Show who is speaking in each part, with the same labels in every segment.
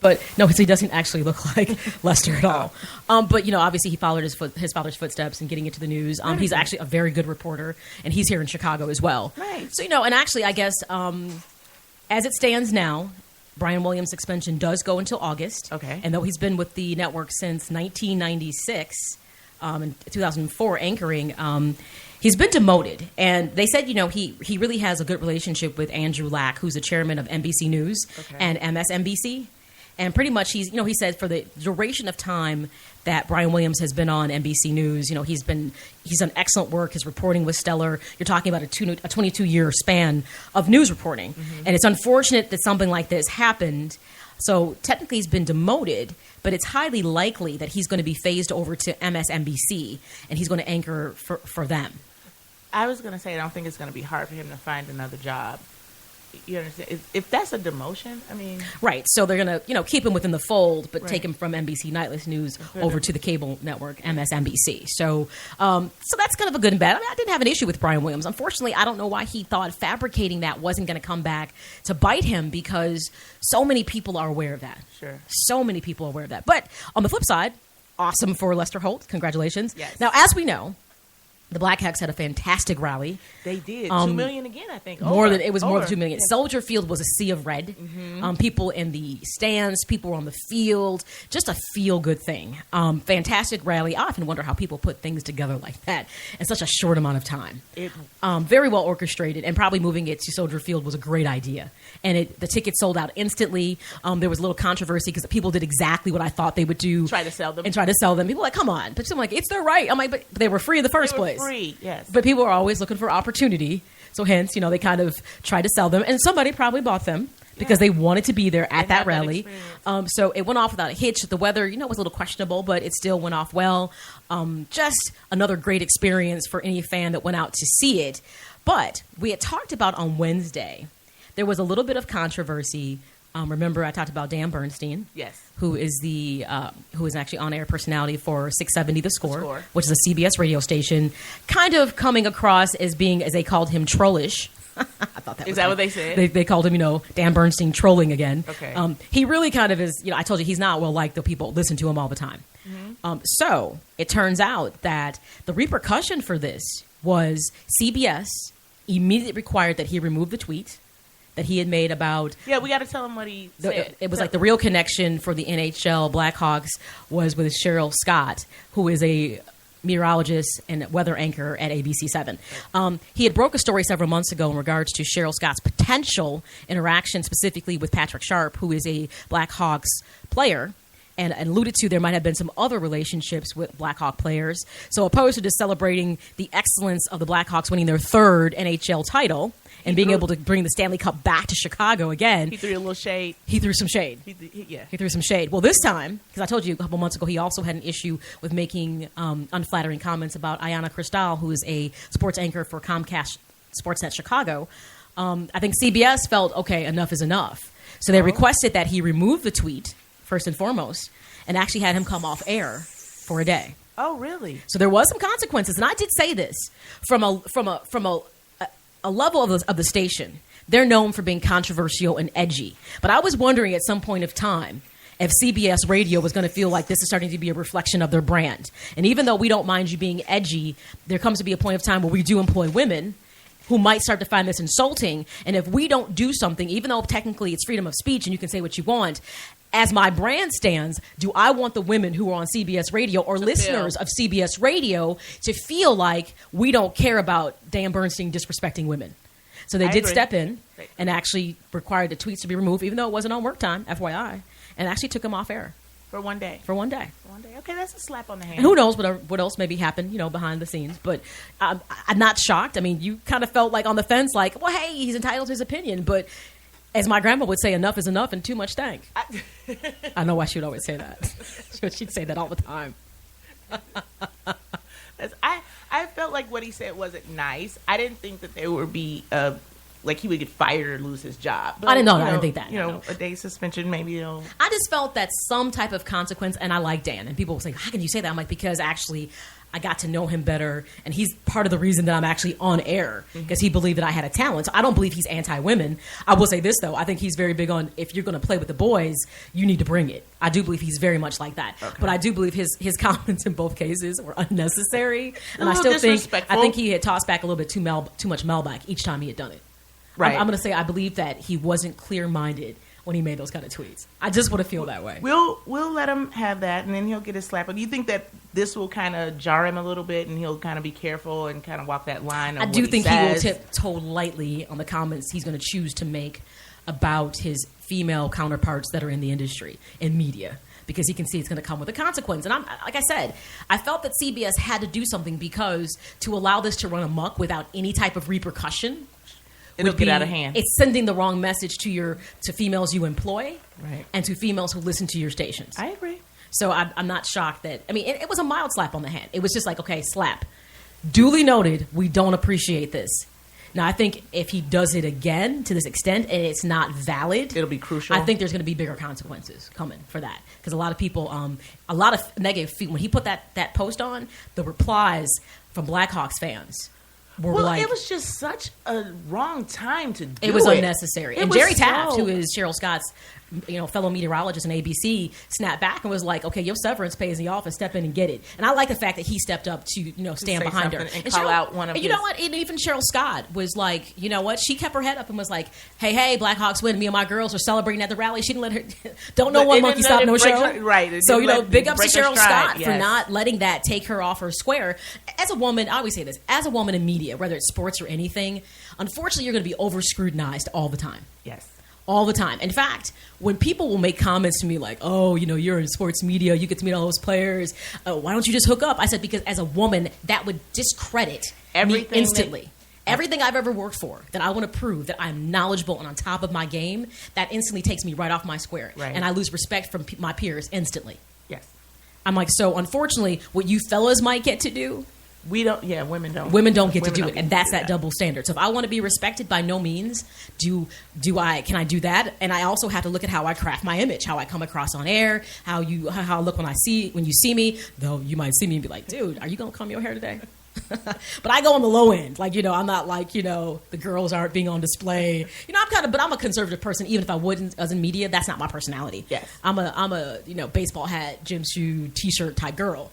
Speaker 1: But no, he doesn't actually look like Lester at all. But, obviously he followed his father's footsteps in getting into the news. He's actually a very good reporter, and he's here in Chicago as well.
Speaker 2: Right.
Speaker 1: So, and actually, I guess, as it stands now, Brian Williams' suspension does go until August.
Speaker 2: Okay.
Speaker 1: And though he's been with the network since 1996, in 2004 anchoring, he's been demoted. And they said, he really has a good relationship with Andrew Lack, who's the chairman of NBC News and MSNBC. And pretty much he said for the duration of time that Brian Williams has been on NBC News, he's done excellent work. His reporting was stellar. You're talking about a 22-year span of news reporting. Mm-hmm. And it's unfortunate that something like this happened. So technically he's been demoted, but it's highly likely that he's going to be phased over to MSNBC and he's going to anchor for them.
Speaker 2: I was going to say I don't think it's going to be hard for him to find another job. You understand? If that's a demotion, I mean... Right.
Speaker 1: So they're going to, keep him within the fold, but take him from NBC Nightly News over to the cable network, MSNBC. So that's kind of a good and bad. I mean, I didn't have an issue with Brian Williams. Unfortunately, I don't know why he thought fabricating that wasn't going to come back to bite him, because so many people are aware of that.
Speaker 2: Sure.
Speaker 1: So many people are aware of that. But on the flip side, awesome for Lester Holt. Congratulations.
Speaker 2: Yes.
Speaker 1: Now, as we know, the Blackhawks had a fantastic rally.
Speaker 2: They did. 2 million again, I think.
Speaker 1: More than 2 million. Yeah. Soldier Field was a sea of red. Mm-hmm. People in the stands, people were on the field. Just a feel-good thing. Fantastic rally. I often wonder how people put things together like that in such a short amount of time. Very well orchestrated, and probably moving it to Soldier Field was a great idea. And the tickets sold out instantly. There was a little controversy because people did exactly what I thought they would do.
Speaker 2: Try to sell them.
Speaker 1: People were like, come on. But I'm like, it's their right. I'm like, but they were free in the first place.
Speaker 2: Free, yes.
Speaker 1: But people are always looking for opportunity. So hence, they kind of tried to sell them. And somebody probably bought them because they wanted to be there at that rally. So it went off without a hitch. The weather, was a little questionable, but it still went off well. Just another great experience for any fan that went out to see it. But we had talked about on Wednesday, there was a little bit of controversy. Remember, I talked about Dan Bernstein,
Speaker 2: yes,
Speaker 1: who is who is actually on-air personality for 670 The Score, which is a CBS radio station, kind of coming across as being, as they called him, trollish. I thought that
Speaker 2: is that what they said?
Speaker 1: They called him, Dan Bernstein trolling again.
Speaker 2: Okay.
Speaker 1: He really kind of is. I told you he's not well liked. The people listen to him all the time. Mm-hmm. So it turns out that the repercussion for this was CBS immediately required that he remove the tweet that he had made about...
Speaker 2: Yeah, we got to tell him what he said.
Speaker 1: It was like the real connection for the NHL Blackhawks was with Cheryl Scott, who is a meteorologist and weather anchor at ABC7. He had broke a story several months ago in regards to Cheryl Scott's potential interaction specifically with Patrick Sharp, who is a Blackhawks player, and alluded to there might have been some other relationships with Blackhawk players. So opposed to just celebrating the excellence of the Blackhawks winning their third NHL title and being able to bring the Stanley Cup back to Chicago again.
Speaker 2: He threw a little shade.
Speaker 1: He threw some shade. He threw some shade. Well, this time, because I told you a couple months ago, he also had an issue with making unflattering comments about Ayanna Cristal, who is a sports anchor for Comcast Sportsnet Chicago. I think CBS felt, okay, enough is enough. So they requested that he remove the tweet, first and foremost, and actually had him come off air for a day.
Speaker 2: Oh, really?
Speaker 1: So there was some consequences, and I did say this from a level of the station. They're known for being controversial and edgy, but I was wondering at some point of time if CBS Radio was going to feel like this is starting to be a reflection of their brand. And even though we don't mind you being edgy, there comes to be a point of time where we do employ women who might start to find this insulting. And if we don't do something, even though technically it's freedom of speech and you can say what you want, as my brand stands, do I want the women who are on CBS Radio or listeners of CBS Radio to feel like we don't care about Dan Bernstein disrespecting women? So they did step in and actually required the tweets to be removed, even though it wasn't on work time, FYI, and actually took him off air.
Speaker 2: For one day. Okay, that's a slap on the hand.
Speaker 1: And who knows what else maybe happened, behind the scenes. But I'm not shocked. I mean, you kind of felt like on the fence, like, well, hey, he's entitled to his opinion, but... As my grandma would say, enough is enough and too much stank. I know why she would always say that. She'd say that all the time.
Speaker 2: I felt like what he said wasn't nice. I didn't think that there would be a like he would get fired or lose his job. But,
Speaker 1: I didn't know that. I didn't think that.
Speaker 2: A day suspension, maybe.
Speaker 1: I just felt that some type of consequence, and I like Dan. And people will say, how can you say that? I'm like, because actually I got to know him better, and he's part of the reason that I'm actually on air, because he believed that I had a talent. So I don't believe he's anti-women. I will say this, though. I think he's very big on, if you're going to play with the boys, you need to bring it. I do believe he's very much like that. Okay. But I do believe his comments in both cases were unnecessary. And I still think he had tossed back a little bit too much Melback each time he had done it. Right. I'm going to say I believe that he wasn't clear-minded when he made those kind of tweets. I just want to feel that way.
Speaker 2: We'll let him have that, and then he'll get his slap. But do you think that this will kind of jar him a little bit, and he'll kind of be careful and kind of walk that line?
Speaker 1: I do think he will tiptoe lightly on the comments he's going to choose to make about his female counterparts that are in the industry, in media, because he can see it's going to come with a consequence. And like I said, I felt that CBS had to do something, because to allow this to run amok without any type of repercussion,
Speaker 2: it'll get out of hand.
Speaker 1: It's sending the wrong message to females you employ, right, and to females who listen to your stations.
Speaker 2: I agree.
Speaker 1: So I'm not shocked that, I mean, it was a mild slap on the hand. It was just like, okay, slap. Duly noted, we don't appreciate this. Now, I think if he does it again to this extent and it's not valid,
Speaker 2: it'll be crucial.
Speaker 1: I think there's going to be bigger consequences coming for that. Because a lot of people, a lot of negative, when he put that post on, the replies from Blackhawks fans,
Speaker 2: it was just such a wrong time to do it.
Speaker 1: It was unnecessary. And Jerry Taft, who is Cheryl Scott's fellow meteorologist in ABC, snapped back and was like, okay, your severance pay is in the office, step in and get it. And I like the fact that he stepped up to stand behind her.
Speaker 2: And call out one of his...
Speaker 1: You know what? And even Cheryl Scott was like, you know what? She kept her head up and was like, hey, Blackhawks win. Me and my girls are celebrating at the rally. She didn't let her... Don't know one monkey stop, no show.
Speaker 2: Right.
Speaker 1: So, big ups to Cheryl Scott for not letting that take her off her square. As a woman, I always say this, as a woman in media, whether it's sports or anything, unfortunately, you're going to be over-scrutinized all the time.
Speaker 2: Yes.
Speaker 1: All the time. In fact, when people will make comments to me like, oh, you're in sports media, you get to meet all those players, why don't you just hook up? I said, because as a woman, that would discredit me instantly. Everything I've ever worked for, that I want to prove that I'm knowledgeable and on top of my game, that instantly takes me right off my square. Right. And I lose respect from my peers instantly.
Speaker 2: Yes.
Speaker 1: I'm like, so unfortunately, what you fellas might get to do,
Speaker 2: women don't.
Speaker 1: Women don't get to do it, and that's that double standard. So if I want to be respected, by no means can I do that? And I also have to look at how I craft my image, how I come across on air, how I look when you see me. Though you might see me and be like, dude, are you gonna comb your hair today? But I go on the low end, I'm not like the girls aren't being on display. But I'm a conservative person. Even if I wouldn't, as in media, that's not my personality.
Speaker 2: Yes,
Speaker 1: I'm a baseball hat, gym shoe, t-shirt type girl.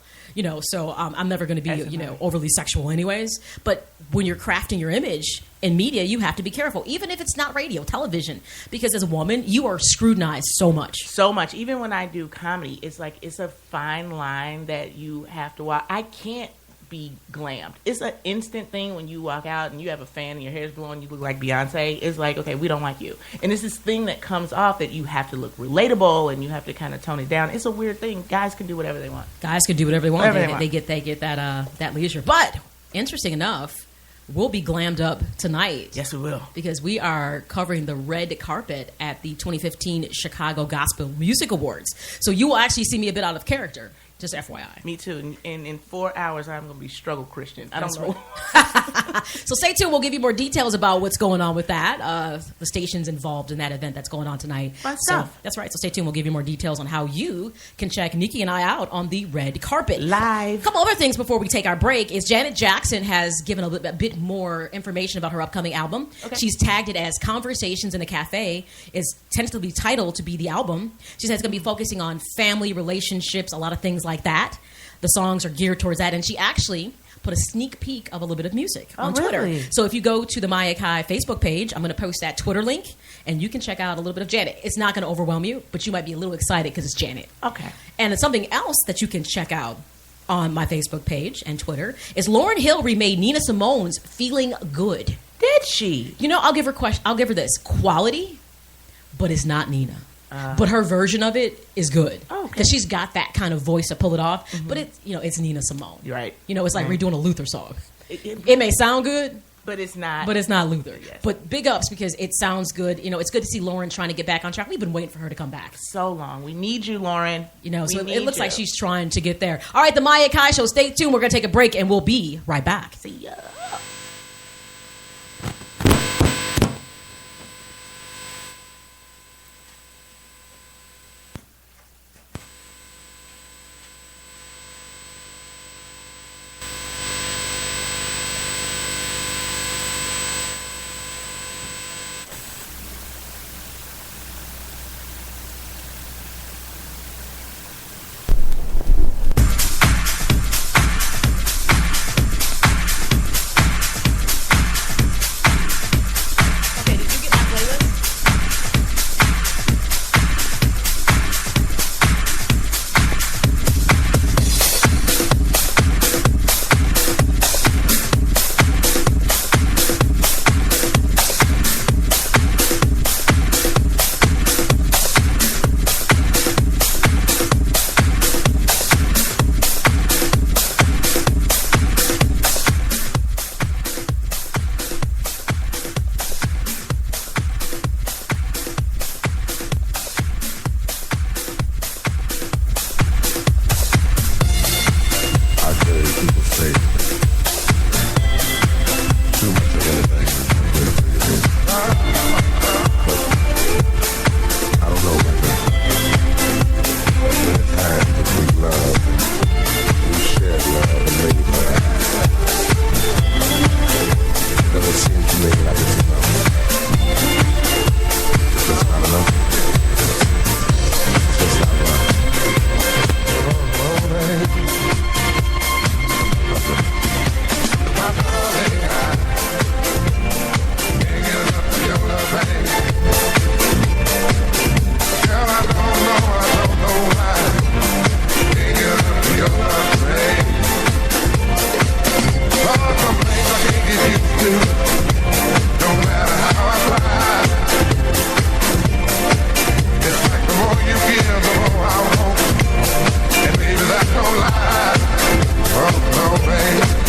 Speaker 1: So I'm never going to be, overly sexual anyways. But when you're crafting your image in media, you have to be careful, even if it's not radio, television, because as a woman, you are scrutinized so much.
Speaker 2: So much. Even when I do comedy, it's a fine line that you have to walk. I can't be glammed. It's an instant thing when you walk out and you have a fan and your hair's blowing, you look like Beyonce. It's like, okay, we don't like you. And it's this thing that comes off that you have to look relatable and you have to kind of tone it down. It's a weird thing. Guys can do whatever they want.
Speaker 1: Guys can do whatever they want. They get that leisure. But interesting enough, we'll be glammed up tonight.
Speaker 2: Yes, we will.
Speaker 1: Because we are covering the red carpet at the 2015 Chicago Gospel Music Awards. So you will actually see me a bit out of character. Just FYI.
Speaker 2: Me too. And in 4 hours, I'm going to be struggle Christian. I don't know.
Speaker 1: Right. So stay tuned. We'll give you more details about what's going on with that. The stations involved in that event that's going on tonight.
Speaker 2: Fun stuff.
Speaker 1: That's right. So stay tuned. We'll give you more details on how you can check Nikki and I out on the red carpet.
Speaker 2: Live.
Speaker 1: A couple other things before we take our break is Janet Jackson has given a bit more information about her upcoming album. Okay. She's tagged it as Conversations in a Cafe. Is tentatively titled to be the album. She says it's going to be focusing on family, relationships, a lot of things like that. The songs are geared towards that, and she actually put a sneak peek of a little bit of music on Twitter.
Speaker 2: Really?
Speaker 1: So if you go to the AKAI Facebook page, I'm going to post that Twitter link, and you can check out a little bit of Janet. It's not going to overwhelm you, but you might be a little excited because it's Janet.
Speaker 2: Okay.
Speaker 1: And something else that you can check out on my Facebook page and Twitter is Lauryn Hill remade Nina Simone's Feeling Good.
Speaker 2: Did she?
Speaker 1: I'll give her this. Quality, but it's not Nina. But her version of it is good because she's got that kind of voice to pull it off. Mm-hmm. But it's Nina Simone.
Speaker 2: You're right.
Speaker 1: It's like redoing a Luther song. It may sound good,
Speaker 2: but it's not.
Speaker 1: But it's not Luther.
Speaker 2: Yes.
Speaker 1: But big ups because it sounds good. It's good to see Lauryn trying to get back on track. We've been waiting for her to come back
Speaker 2: so long. We need you, Lauryn.
Speaker 1: So it looks like she's trying to get there. All right, the AKAI Show. Stay tuned. We're going to take a break and we'll be right back.
Speaker 2: See ya.
Speaker 3: I won't. And baby, that's no lie. Oh, no, baby.